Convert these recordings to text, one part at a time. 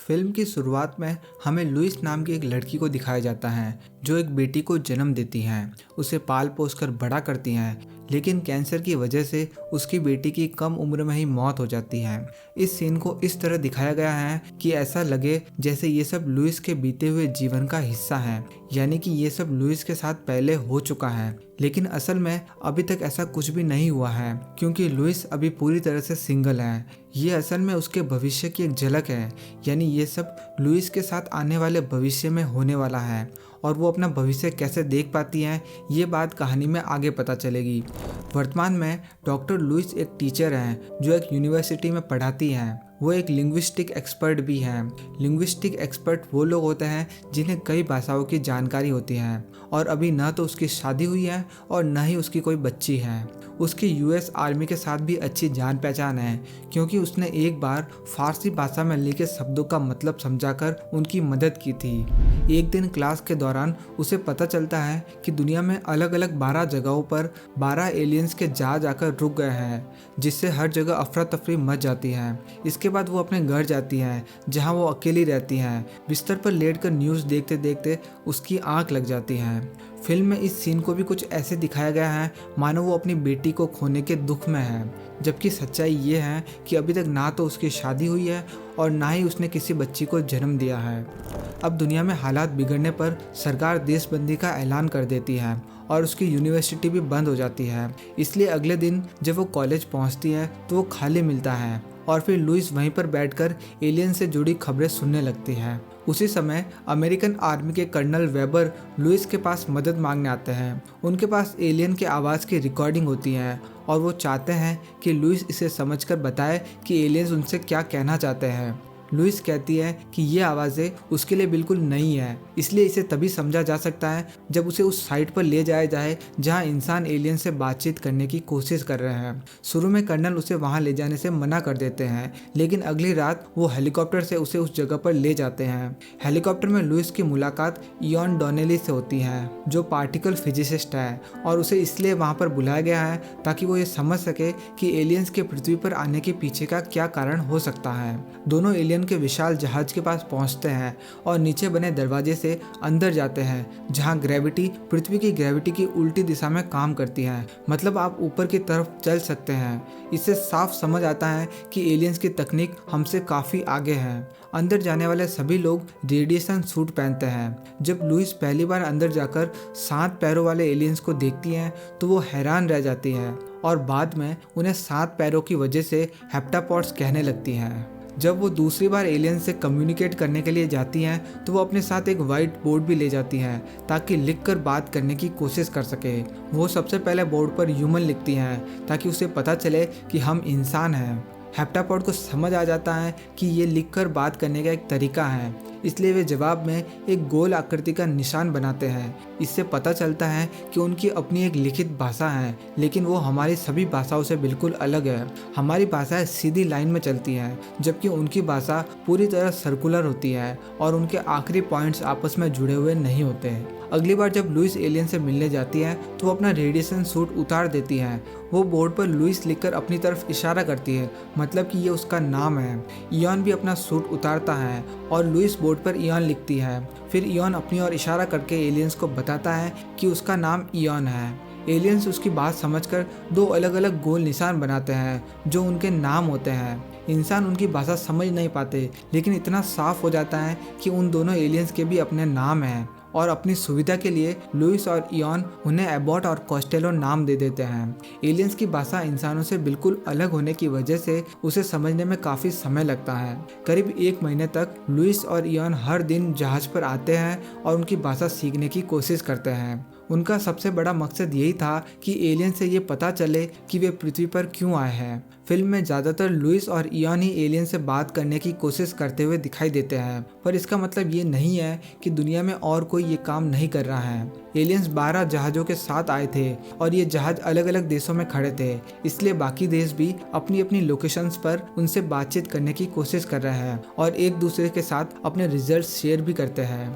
Film की शुरुआत में हमें लुइस नाम की एक लड़की को दिखाया जाता है जो एक बेटी को जन्म देती हैं, उसे पाल पोस कर बड़ा करती हैं, लेकिन कैंसर की वजह से उसकी बेटी की कम उम्र में ही मौत हो जाती है। इस सीन को इस तरह दिखाया गया है कि ऐसा लगे जैसे ये सब लुइस के बीते हुए जीवन का हिस्सा है, यानी कि ये सब लुइस के साथ पहले हो चुका है। लेकिन असल में अभी तक ऐसा कुछ भी नहीं हुआ है, क्योंकि लुइस अभी पूरी तरह से सिंगल है। ये असल में उसके भविष्य की एक झलक है, यानी ये सब लुइस के साथ आने वाले भविष्य में होने वाला है और वो अपना भविष्य कैसे देख पाती हैं, ये बात कहानी में आगे पता चलेगी। वर्तमान में डॉक्टर लुइस एक टीचर हैं जो एक यूनिवर्सिटी में पढ़ाती हैं। वो एक लिंग्विस्टिक एक्सपर्ट भी हैं। लिंग्विस्टिक एक्सपर्ट वो लोग होते हैं जिन्हें कई भाषाओं की जानकारी होती है और अभी न तो उसकी शादी हुई है और न ही उसकी कोई बच्ची है। उसकी यूएस आर्मी के साथ भी अच्छी जान पहचान है, क्योंकि उसने एक बार फारसी भाषा में लिखे शब्दों का मतलब समझाकर उनकी मदद की थी। एक दिन क्लास के दौरान उसे पता चलता है कि दुनिया में अलग अलग 12 जगहों पर 12 एलियंस के जहाज आकर रुक गए हैं, जिससे हर जगह अफरा तफरी मच जाती है। इसके बाद वो अपने घर जाती हैं, जहां वो अकेली रहती हैं। बिस्तर पर लेटकर न्यूज़ देखते देखते उसकी आंख लग जाती है। फिल्म में इस सीन को भी कुछ ऐसे दिखाया गया है मानो वो अपनी बेटी को खोने के दुख में है, जबकि सच्चाई ये है कि अभी तक ना तो उसकी शादी हुई है और ना ही उसने किसी बच्ची को जन्म दिया है। अब दुनिया में हालात बिगड़ने पर सरकार देशबंदी का ऐलान कर देती है और उसकी यूनिवर्सिटी भी बंद हो जाती है। इसलिए अगले दिन जब वो कॉलेज पहुंचती है तो वो खाली मिलता है और फिर लुइस वहीं पर बैठकर एलियन से जुड़ी खबरें सुनने लगती है। उसी समय अमेरिकन आर्मी के कर्नल वेबर लुइस के पास मदद मांगने आते हैं। उनके पास एलियन के आवाज़ की रिकॉर्डिंग होती है और वो चाहते हैं कि लुइस इसे समझकर बताए कि एलियंस उनसे क्या कहना चाहते हैं। लुइस कहती है कि ये आवाज़ें उसके लिए बिल्कुल नई है, इसलिए इसे तभी समझा जा सकता है जब उसे उस साइट पर ले जाया जाए जहां इंसान एलियन से बातचीत करने की कोशिश कर रहे हैं। शुरू में कर्नल उसे वहां ले जाने से मना कर देते हैं, लेकिन अगली रात वो हेलीकॉप्टर से उसे उस जगह पर ले जाते हैं। हेलीकॉप्टर में लुइस की मुलाकात इयॉन डॉनेली से होती है, जो पार्टिकल फिजिसिस्ट है, और उसे इसलिए वहाँ पर बुलाया गया है ताकि वो ये समझ सके कि एलियंस के पृथ्वी पर आने के पीछे का क्या कारण हो सकता है। दोनों एलियन के विशाल जहाज के पास पहुंचते हैं और नीचे बने दरवाजे से अंदर जाते हैं, जहां ग्रेविटी पृथ्वी की ग्रेविटी की उल्टी दिशा में काम करती है। मतलब आप ऊपर की तरफ चल सकते हैं। इससे साफ समझ आता है कि एलियंस की तकनीक हमसे काफ़ी आगे है। अंदर जाने वाले सभी लोग रेडिएशन सूट पहनते हैं। जब लुइस पहली बार अंदर जाकर 7 पैरों वाले एलियंस को देखती हैं तो वो हैरान रह जाती है और बाद में उन्हें 7 पैरों की वजह से हेप्टापॉड्स कहने लगती हैं। जब वो दूसरी बार एलियन से कम्युनिकेट करने के लिए जाती हैं तो वो अपने साथ एक वाइट बोर्ड भी ले जाती हैं ताकि लिखकर बात करने की कोशिश कर सके। वो सबसे पहले बोर्ड पर ह्यूमन लिखती हैं ताकि उसे पता चले कि हम इंसान हैं। हेप्टापॉड को समझ आ जाता है कि ये लिखकर बात करने का एक तरीका है, इसलिए वे जवाब में एक गोल आकृति का निशान बनाते हैं। इससे पता चलता है कि उनकी अपनी एक लिखित भाषा है, लेकिन वो हमारी सभी भाषाओं से बिल्कुल अलग है। हमारी भाषा सीधी लाइन में चलती है, जबकि उनकी भाषा पूरी तरह सर्कुलर होती है और उनके आखिरी पॉइंट्स आपस में जुड़े हुए नहीं होते। अगली बार जब लुइस एलियन से मिलने जाती है तो वो अपना रेडिएशन सूट उतार देती है। वो बोर्ड पर लुइस लिखकर अपनी तरफ इशारा करती है, मतलब कि ये उसका नाम है। इयॉन भी अपना सूट उतारता है और लुइस बोर्ड पर इयॉन लिखती है। फिर इयॉन अपनी ओर इशारा करके एलियंस को बताता है कि उसका नाम इयॉन है। एलियंस उसकी बात समझकर 2 अलग अलग गोल निशान बनाते हैं जो उनके नाम होते हैं। इंसान उनकी भाषा समझ नहीं पाते, लेकिन इतना साफ हो जाता है कि उन दोनों एलियंस के भी अपने नाम हैं और अपनी सुविधा के लिए लुइस और इयॉन उन्हें एबॉट और कॉस्टेलो नाम दे देते हैं। एलियंस की भाषा इंसानों से बिल्कुल अलग होने की वजह से उसे समझने में काफ़ी समय लगता है। करीब 1 महीने तक लुइस और इयॉन हर दिन जहाज पर आते हैं और उनकी भाषा सीखने की कोशिश करते हैं। उनका सबसे बड़ा मकसद यही था कि एलियन से ये पता चले कि वे पृथ्वी पर क्यों आए हैं। फिल्म में ज़्यादातर लुइस और इयॉन ही एलियन से बात करने की कोशिश करते हुए दिखाई देते हैं, पर इसका मतलब ये नहीं है कि दुनिया में और कोई ये काम नहीं कर रहा है। एलियंस 12 जहाज़ों के साथ आए थे और ये जहाज अलग अलग देशों में खड़े थे, इसलिए बाकी देश भी अपनी अपनी लोकेशंस पर उनसे बातचीत करने की कोशिश कर रहे हैं और एक दूसरे के साथ अपने रिजल्ट शेयर भी करते हैं।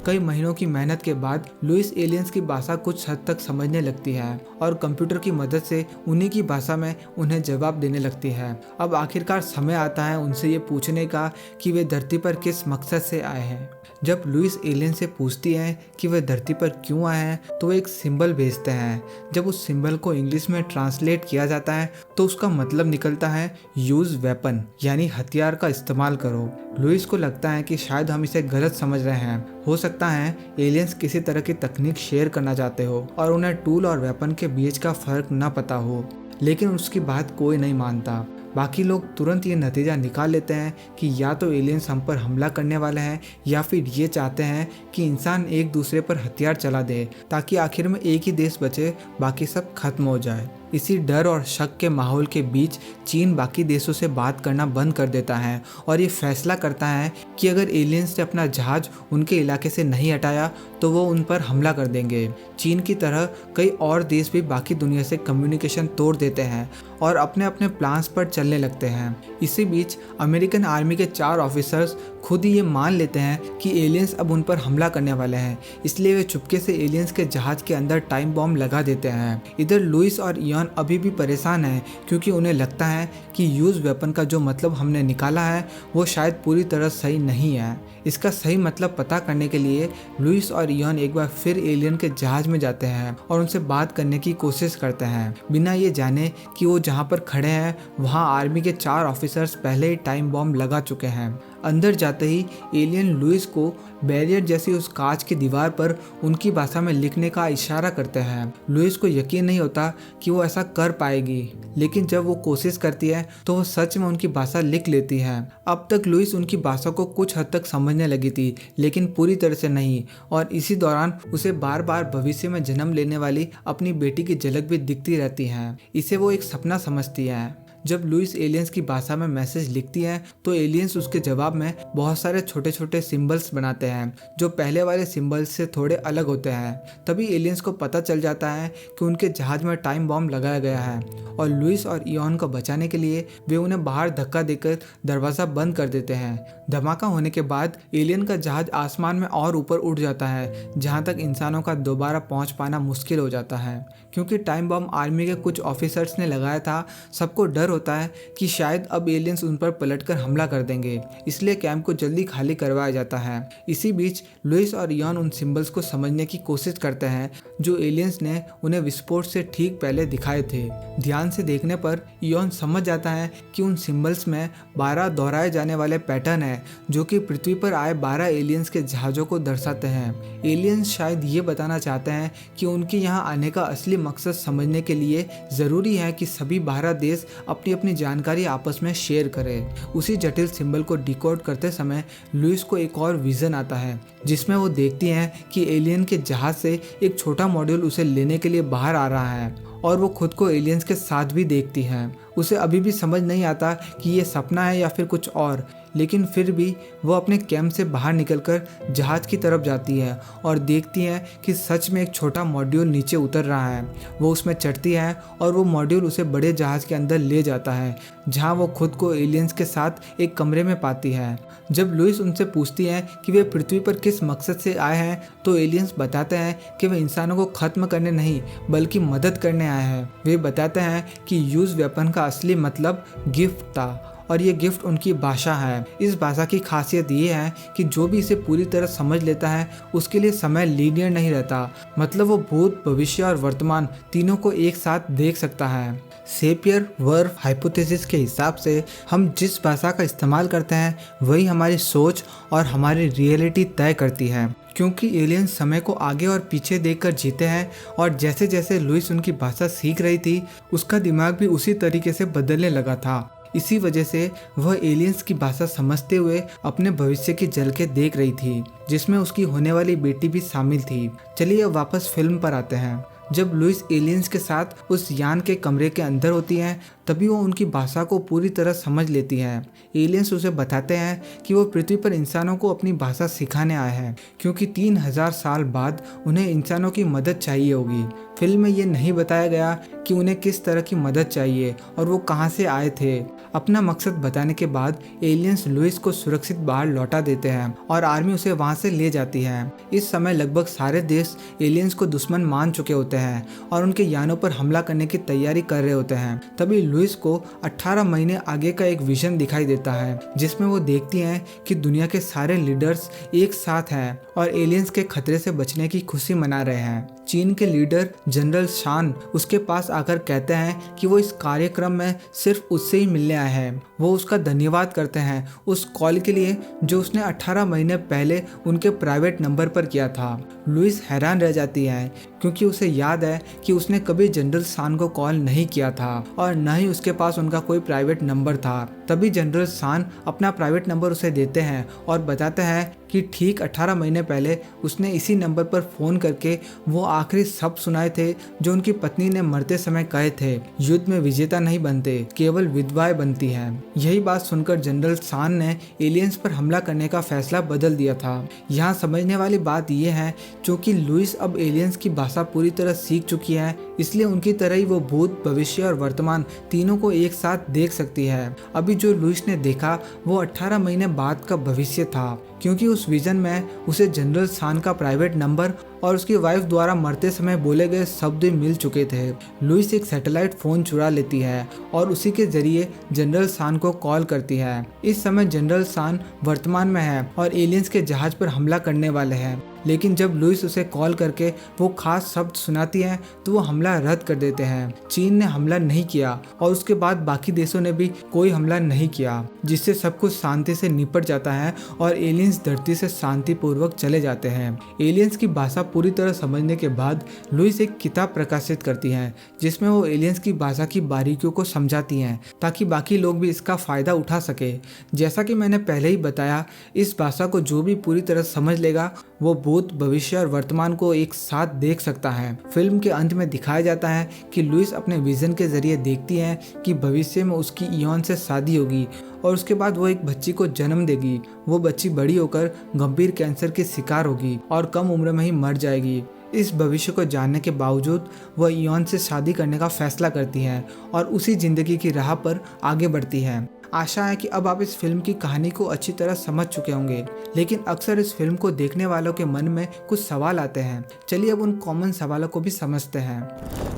कई महीनों की मेहनत के बाद लुइस एलियंस की भाषा कुछ हद तक समझने लगती है और कंप्यूटर की मदद से उन्हीं की भाषा में उन्हें जवाब देने लगती है। अब आखिरकार समय आता है उनसे ये पूछने का कि वे धरती पर किस मकसद से आए हैं। जब लुइस एलियन से पूछती हैं कि वे धरती पर क्यों आए हैं तो वे एक सिंबल भेजते हैं। जब उस सिंबल को इंग्लिश में ट्रांसलेट किया जाता है तो उसका मतलब निकलता है यूज वेपन, यानी हथियार का इस्तेमाल करो। लुइस को लगता है कि शायद हम इसे गलत समझ रहे हैं। हो सकता है एलियंस किसी तरह की तकनीक शेयर करना चाहते हो और उन्हें टूल और वेपन के बीच का फर्क न पता हो, लेकिन उसकी बात कोई नहीं मानता। बाकी लोग तुरंत ये नतीजा निकाल लेते हैं कि या तो एलियंस हम पर हमला करने वाले हैं या फिर ये चाहते हैं कि इंसान एक दूसरे पर हथियार चला दे ताकि आखिर में एक ही देश बचे, बाकी सब खत्म हो जाए। इसी डर और शक के माहौल के बीच चीन बाकी देशों से बात करना बंद कर देता है और ये फैसला करता है कि अगर एलियंस ने अपना जहाज उनके इलाके से नहीं हटाया तो वो उन पर हमला कर देंगे। चीन की तरह कई और देश भी बाकी दुनिया से कम्युनिकेशन तोड़ देते हैं और अपने अपने प्लान्स पर चलने लगते हैं। इसी बीच अमेरिकन आर्मी के 4 ऑफिसर्स खुद ही ये मान लेते हैं कि एलियंस अब उन पर हमला करने वाले हैं, इसलिए वे चुपके से एलियंस के जहाज के अंदर टाइम बॉम्ब लगा देते हैं। इधर लुइस और इयान अभी भी परेशान हैं क्योंकि उन्हें लगता है कि यूज वेपन का जो मतलब हमने निकाला है वो शायद पूरी तरह सही नहीं है। इसका सही मतलब पता करने के लिए लुइस और इयान एक बार फिर एलियन के जहाज में जाते हैं और उनसे बात करने की कोशिश करते हैं, बिना ये जाने कि वो जहाँ पर खड़े हैं वहाँ आर्मी के 4 ऑफिसर्स पहले ही टाइम बॉम्ब लगा चुके हैं। अंदर जाते ही एलियन लुइस को बैरियर जैसी उस कांच की दीवार पर उनकी भाषा में लिखने का इशारा करते हैं। लुइस को यकीन नहीं होता कि वो ऐसा कर पाएगी, लेकिन जब वो कोशिश करती है तो वो सच में उनकी भाषा लिख लेती है। अब तक लुइस उनकी भाषा को कुछ हद तक समझने लगी थी, लेकिन पूरी तरह से नहीं, और इसी दौरान उसे बार बार भविष्य में जन्म लेने वाली अपनी बेटी की झलक भी दिखती रहती है। इसे वो एक सपना समझती है। जब लुइस एलियंस की भाषा में मैसेज लिखती है तो एलियंस उसके जवाब में बहुत सारे छोटे छोटे सिंबल्स बनाते हैं जो पहले वाले सिंबल्स से थोड़े अलग होते हैं। तभी एलियंस को पता चल जाता है कि उनके जहाज में टाइम बॉम्ब लगाया गया है और लुइस और इयान को बचाने के लिए वे उन्हें बाहर धक्का देकर दरवाज़ा बंद कर देते हैं। धमाका होने के बाद एलियन का जहाज आसमान में और ऊपर उड़ जाता है, जहाँ तक इंसानों का दोबारा पहुँच पाना मुश्किल हो जाता है। क्योंकि टाइम बॉम्ब आर्मी के कुछ ऑफिसर्स ने लगाया था, सबको डर होता है कि शायद अब एलियंस उन पर पलटकर हमला कर देंगे, इसलिए कैंप को जल्दी खाली करवाया जाता है। इसी बीच लुइस और इयान उन सिंबल्स को समझने की कोशिश करते हैं जो एलियंस ने उन्हें विस्फोट से ठीक पहले दिखाए थे। ध्यान से देखने पर इयान समझ जाता है कि उन सिंबल्स में 12 दोहराए जाने वाले पैटर्न है जो कि पृथ्वी पर आए 12 एलियंस के जहाज़ों को दर्शाते हैं। एलियंस शायद ये बताना चाहते हैं कि उनके यहाँ आने का असली मकसद समझने के लिए ज़रूरी है कि सभी 12 देश अपनी अपनी जानकारी आपस में शेयर करें। उसी जटिल सिंबल को डिकोड करते समय लुइस को एक और विजन आता है जिसमें वो देखती हैं कि एलियन के जहाज से एक छोटा मॉड्यूल उसे लेने के लिए बाहर आ रहा है और वो खुद को एलियंस के साथ भी देखती हैं। उसे अभी भी समझ नहीं आता कि ये सपना है या फिर कुछ और, लेकिन फिर भी वो अपने कैंप से बाहर निकलकर जहाज की तरफ जाती है और देखती है कि सच में एक छोटा मॉड्यूल नीचे उतर रहा है। वो उसमें चढ़ती है और वो मॉड्यूल उसे बड़े जहाज के अंदर ले जाता है, जहां वो खुद को एलियंस के साथ एक कमरे में पाती है। जब लुइस उनसे पूछती है कि वे पृथ्वी पर किस मकसद से आए हैं तो एलियंस बताते हैं कि वे इंसानों को खत्म करने नहीं बल्कि मदद करने आए हैं। वे बताते हैं कि यूज वेपन का असली मतलब गिफ्ट था और ये गिफ्ट उनकी भाषा है। इस भाषा की खासियत ये है कि जो भी इसे पूरी तरह समझ लेता है उसके लिए समय लीनियर नहीं रहता, मतलब वो भूत, भविष्य और वर्तमान तीनों को एक साथ देख सकता है। सेपियर-वर्फ हाइपोथेसिस के हिसाब से हम जिस भाषा का इस्तेमाल करते हैं वही हमारी सोच और हमारी रियलिटी तय करती है, क्योंकि एलियंस समय को आगे और पीछे देखकर जीते हैं और जैसे जैसे लुइस उनकी भाषा सीख रही थी उसका दिमाग भी उसी तरीके से बदलने लगा था। इसी वजह से वह एलियंस की भाषा समझते हुए अपने भविष्य की झलकें देख रही थी, जिसमें उसकी होने वाली बेटी भी शामिल थी। चलिए अब वापस फिल्म पर आते हैं। जब लुइस एलियंस के साथ उस यान के कमरे के अंदर होती हैं तभी वो उनकी भाषा को पूरी तरह समझ लेती है। एलियंस उसे बताते हैं कि वो पृथ्वी पर इंसानों को अपनी भाषा सिखाने आए हैं, क्योंकि 3000 साल बाद उन्हें इंसानों की मदद चाहिए होगी। फिल्म में ये नहीं बताया गया कि उन्हें किस तरह की मदद चाहिए और वो कहाँ से आए थे। अपना मकसद बताने के बाद एलियंस लुइस को सुरक्षित बाहर लौटा देते हैं और आर्मी उसे वहां से ले जाती है। इस समय लगभग सारे देश एलियंस को दुश्मन मान चुके होते हैं और उनके यानों पर हमला करने की तैयारी कर रहे होते हैं। तभी लुइस को 18 महीने आगे का एक विजन दिखाई देता है, जिसमें वो देखती हैं कि दुनिया के सारे लीडर्स एक साथ हैं और एलियंस के खतरे से बचने की खुशी मना रहे हैं। चीन के लीडर जनरल शान उसके पास आकर कहते हैं कि वो इस कार्यक्रम में सिर्फ उससे ही मिलने आए हैं। वो उसका धन्यवाद करते हैं उस कॉल के लिए जो उसने 18 महीने पहले उनके प्राइवेट नंबर पर किया था। लुइस हैरान रह जाती है क्योंकि उसे याद है कि उसने कभी जनरल शान को कॉल नहीं किया था और न ही उसके पास उनका कोई प्राइवेट नंबर था। तभी जनरल शान अपना प्राइवेट नंबर उसे देते हैं और बताते हैं कि ठीक 18 महीने पहले उसने इसी नंबर पर फ़ोन करके वो आखिरी शब्द सुनाए थे जो उनकी पत्नी ने मरते समय कहे थे, युद्ध में विजेता नहीं बनते, केवल विधवाएं बनती हैं। यही बात सुनकर जनरल शान ने एलियंस पर हमला करने का फैसला बदल दिया था। यहाँ समझने वाली बात यह है क्योंकि लुइस अब एलियंस की भाषा पूरी तरह सीख चुकी है, इसलिए उनकी तरह ही वो भूत, भविष्य और वर्तमान तीनों को एक साथ देख सकती है। अभी जो लुइस ने देखा वो 18 महीने बाद का भविष्य था, क्योंकि उस विजन में उसे जनरल शान का प्राइवेट नंबर और उसकी वाइफ द्वारा मरते समय बोले गए शब्द मिल चुके थे। लुइस एक सैटेलाइट फोन चुरा लेती है और उसी के जरिए जनरल शान को कॉल करती है। इस समय जनरल शान वर्तमान में है और एलियंस के जहाज पर हमला करने वाले हैं, लेकिन जब लुइस उसे कॉल करके वो खास शब्द सुनाती है तो वो हमला रद्द कर देते हैं। चीन ने हमला नहीं किया और उसके बाद बाकी देशों ने भी कोई हमला नहीं किया, जिससे सब कुछ शांति से निपट जाता है और एलियंस धरती से शांतिपूर्वक चले जाते हैं। एलियंस की भाषा पूरी तरह समझने के बाद लुइस एक किताब प्रकाशित करती है जिसमें वो एलियंस की भाषा की बारीकियों को समझाती हैं ताकि बाकी लोग भी इसका फायदा उठा सके। जैसा कि मैंने पहले ही बताया, इस भाषा को जो भी पूरी तरह समझ लेगा वो भूत, भविष्य और वर्तमान को एक साथ देख सकता है। फिल्म के अंत में दिखाया जाता है कि लुइस अपने विजन के जरिए देखती है कि भविष्य में उसकी इयॉन से शादी होगी और उसके बाद वो एक बच्ची को जन्म देगी। वो बच्ची बड़ी होकर गंभीर कैंसर की शिकार होगी और कम उम्र में ही मर जाएगी। इस भविष्य को जानने के बावजूद वह इयॉन से शादी करने का फैसला करती है और उसी जिंदगी की राह पर आगे बढ़ती है। आशा है कि अब आप इस फिल्म की कहानी को अच्छी तरह समझ चुके होंगे, लेकिन अक्सर इस फिल्म को देखने वालों के मन में कुछ सवाल आते हैं। चलिए अब उन कॉमन सवालों को भी समझते हैं।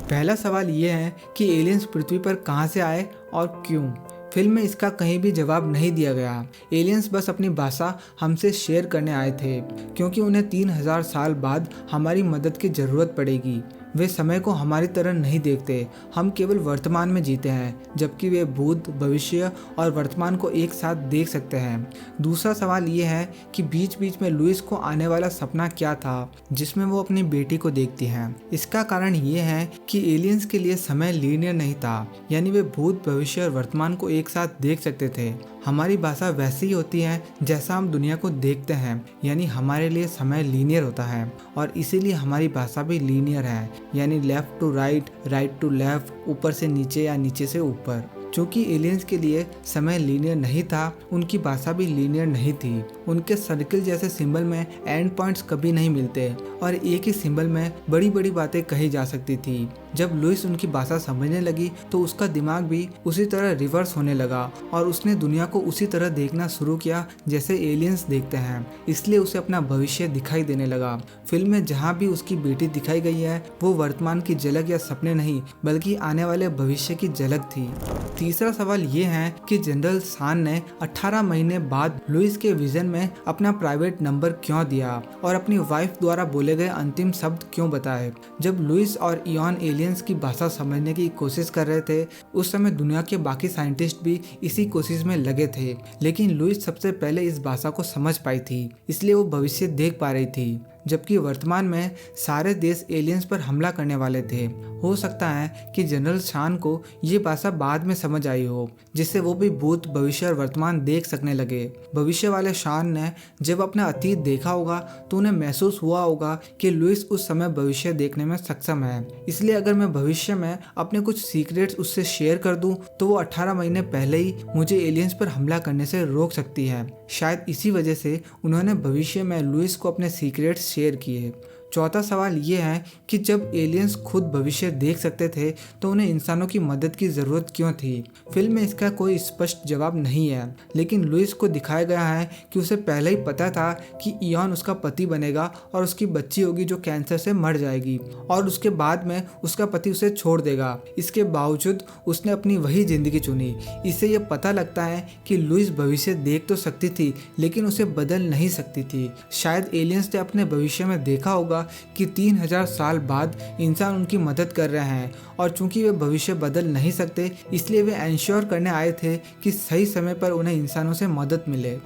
पहला सवाल ये है कि एलियंस पृथ्वी पर कहाँ से आए और क्यों। फिल्म में इसका कहीं भी जवाब नहीं दिया गया। एलियंस बस अपनी भाषा हमसे शेयर करने आए थे क्योंकि उन्हें 3000 साल बाद हमारी मदद की ज़रूरत पड़ेगी। वे समय को हमारी तरह नहीं देखते, हम केवल वर्तमान में जीते हैं, जबकि वे भूत, भविष्य और वर्तमान को एक साथ देख सकते हैं। दूसरा सवाल ये है कि बीच बीच में लुइस को आने वाला सपना क्या था जिसमें वो अपनी बेटी को देखती हैं। इसका कारण ये है कि एलियंस के लिए समय लीनियर नहीं था, यानी वे भूत, भविष्य और वर्तमान को एक साथ देख सकते थे। हमारी भाषा वैसी ही होती है जैसा हम दुनिया को देखते हैं, यानी हमारे लिए समय लीनियर होता है और इसीलिए हमारी भाषा भी लीनियर है, यानी left to right, right to left, ऊपर से नीचे या नीचे से ऊपर। क्योंकि एलियंस के लिए समय लीनियर नहीं था, उनकी भाषा भी लीनियर नहीं थी। उनके सर्किल जैसे सिंबल में एंड पॉइंट्स कभी नहीं मिलते और एक ही सिंबल में बड़ी बड़ी बातें कही जा सकती थी। जब लुइस उनकी भाषा समझने लगी तो उसका दिमाग भी उसी तरह रिवर्स होने लगा और उसने दुनिया को उसी तरह देखना शुरू किया जैसे एलियंस देखते हैं। इसलिए उसे अपना भविष्य दिखाई देने लगा। फिल्म में जहाँ भी उसकी बेटी दिखाई गई है वो वर्तमान की झलक या सपने नहीं, बल्कि आने वाले भविष्य की झलक थी। तीसरा सवाल ये है कि जनरल शान ने 18 महीने बाद लुइस के विजन में अपना प्राइवेट नंबर क्यों दिया और अपनी वाइफ द्वारा बोले गए अंतिम शब्द क्यों बताए। जब लुइस और इयॉन एलियंस की भाषा समझने की कोशिश कर रहे थे, उस समय दुनिया के बाकी साइंटिस्ट भी इसी कोशिश में लगे थे, लेकिन लुइस सबसे पहले इस भाषा को समझ पाई थी, इसलिए वो भविष्य देख पा रही थी। जबकि वर्तमान में सारे देश एलियंस पर हमला करने वाले थे। हो सकता है कि जनरल शान को ये भाषा बाद में समझ आई हो, जिससे वो भी भूत, भविष्य और वर्तमान देख सकने लगे। भविष्य वाले शान ने जब अपना अतीत देखा होगा तो उन्हें महसूस हुआ होगा कि लुइस उस समय भविष्य देखने में सक्षम है। इसलिए अगर मैं भविष्य में अपने कुछ सीक्रेट्स उससे शेयर कर दूं तो वो 18 महीने पहले ही मुझे एलियंस पर हमला करने से रोक सकती है। शायद इसी वजह से उन्होंने भविष्य में लुइस को अपने सीक्रेट्स शेयर किए। चौथा सवाल ये है कि जब एलियंस खुद भविष्य देख सकते थे तो उन्हें इंसानों की मदद की ज़रूरत क्यों थी। फिल्म में इसका कोई स्पष्ट जवाब नहीं है, लेकिन लुइस को दिखाया गया है कि उसे पहले ही पता था कि इयॉन उसका पति बनेगा और उसकी बच्ची होगी जो कैंसर से मर जाएगी और उसके बाद में उसका पति उसे छोड़ देगा। इसके बावजूद उसने अपनी वही ज़िंदगी चुनी। इससे यह पता लगता है कि लुइस भविष्य देख तो सकती थी लेकिन उसे बदल नहीं सकती थी। शायद एलियंस ने अपने भविष्य में देखा होगा कि 3000 साल बाद इंसान उनकी मदद कर रहे हैं और चूंकि वे भविष्य बदल नहीं सकते इसलिए वे इंश्योर करने आए थे कि सही समय पर उन्हें इंसानों से मदद मिले।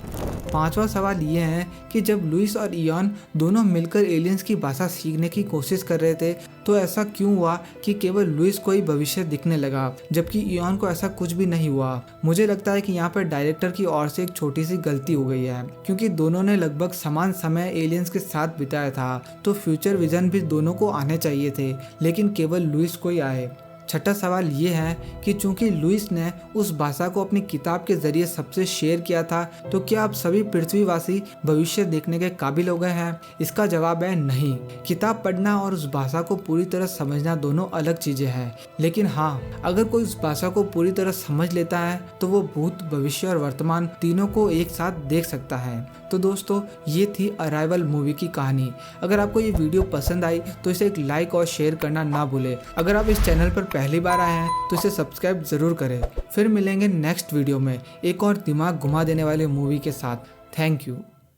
पांचवा सवाल ये है कि जब लुइस और इयॉन दोनों मिलकर एलियंस की भाषा सीखने की कोशिश कर रहे थे तो ऐसा क्यों हुआ कि केवल लुइस को ही भविष्य दिखने लगा जबकि इयॉन को ऐसा कुछ भी नहीं हुआ। मुझे लगता है कि यहाँ पर डायरेक्टर की ओर से एक छोटी सी गलती हो गई है, क्योंकि दोनों ने लगभग समान समय एलियंस के साथ बिताया था तो फ्यूचर विजन भी दोनों को आने चाहिए थे, लेकिन केवल लुइस को ही आए। छठा सवाल ये है कि चूंकि लुइस ने उस भाषा को अपनी किताब के जरिए सबसे शेयर किया था तो क्या अब सभी पृथ्वीवासी भविष्य देखने के काबिल हो गए हैं। इसका जवाब है नहीं। किताब पढ़ना और उस भाषा को पूरी तरह समझना दोनों अलग चीजें हैं, लेकिन हाँ, अगर कोई उस भाषा को पूरी तरह समझ लेता है तो वो भूत, भविष्य और वर्तमान तीनों को एक साथ देख सकता है। तो दोस्तों, ये थी अराइवल मूवी की कहानी। अगर आपको ये वीडियो पसंद आई तो इसे एक लाइक और शेयर करना ना भूलें। अगर आप इस चैनल पर पहली बार आए हैं तो इसे सब्सक्राइब जरूर करें। फिर मिलेंगे नेक्स्ट वीडियो में एक और दिमाग घुमा देने वाली मूवी के साथ। Thank you.